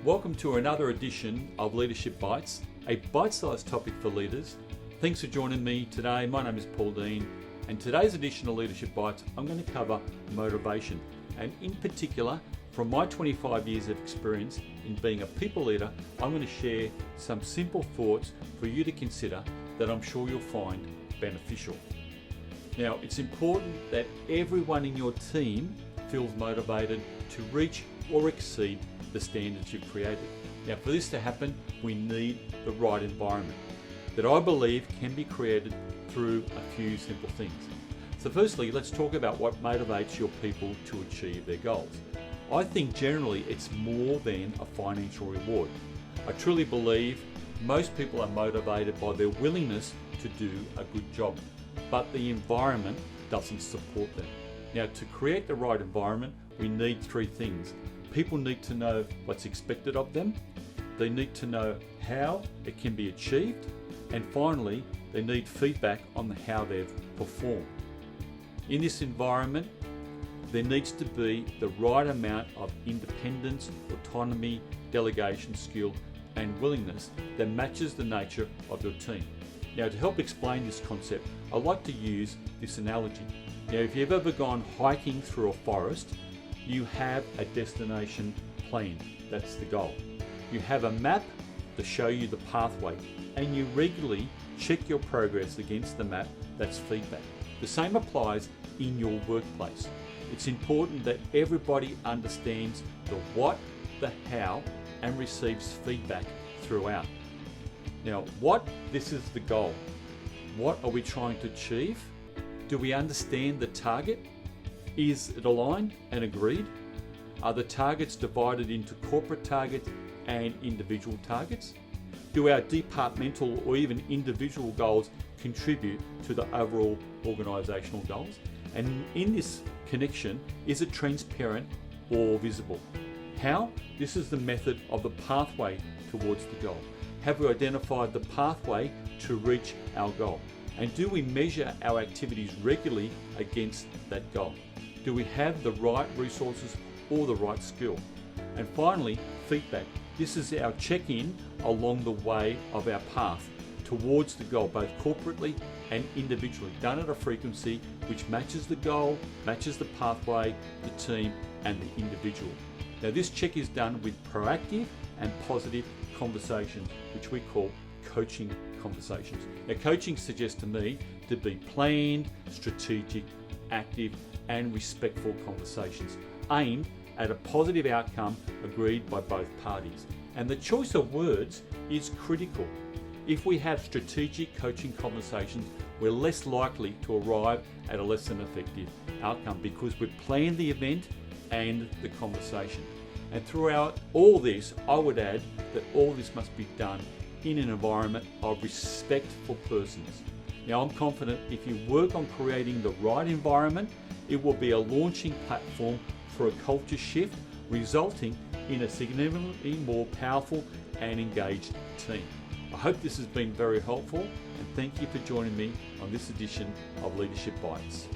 Welcome to another edition of Leadership Bites, a bite-sized topic for leaders. Thanks for joining me today. My name is Paul Dean, and today's edition of Leadership Bites, I'm going to cover motivation, and in particular, from my 25 years of experience in being a people leader, I'm going to share some simple thoughts for you to consider that I'm sure you'll find beneficial. Now, it's important that everyone in your team feels motivated to reach or exceed the standards you've created. Now, for this to happen, we need the right environment that I believe can be created through a few simple things. So firstly, let's talk about what motivates your people to achieve their goals. I think generally it's more than a financial reward. I truly believe most people are motivated by their willingness to do a good job, but the environment doesn't support them. Now, to create the right environment, we need three things. People need to know what's expected of them, they need to know how it can be achieved, and finally, they need feedback on how they've performed. In this environment, there needs to be the right amount of independence, autonomy, delegation skill, and willingness that matches the nature of your team. Now, to help explain this concept, I like to use this analogy. Now, if you've ever gone hiking through a forest, you have a destination plan. That's the goal. You have a map to show you the pathway, and you regularly check your progress against the map. That's feedback. The same applies in your workplace. It's important that everybody understands the what, the how, and receives feedback throughout. Now, this is the goal. What are we trying to achieve? Do we understand the target? Is it aligned and agreed? Are the targets divided into corporate targets and individual targets? Do our departmental or even individual goals contribute to the overall organisational goals? And in this connection, is it transparent or visible? How? This is the method of the pathway towards the goal. Have we identified the pathway to reach our goal? And do we measure our activities regularly against that goal? Do we have the right resources or the right skill? And finally, feedback. This is our check-in along the way of our path towards the goal, both corporately and individually, done at a frequency which matches the goal, matches the pathway, the team, and the individual. Now, this check is done with proactive and positive conversations, which we call coaching conversations. Now, coaching suggests to me to be planned, strategic, active, and respectful conversations aimed at a positive outcome agreed by both parties. And the choice of words is critical. If we have strategic coaching conversations, we're less likely to arrive at a less than effective outcome because we've planned the event and the conversation. And throughout all this, I would add that all this must be done in an environment of respect for persons. Now, I'm confident if you work on creating the right environment, it will be a launching platform for a culture shift, resulting in a significantly more powerful and engaged team. I hope this has been very helpful, and thank you for joining me on this edition of Leadership Bites.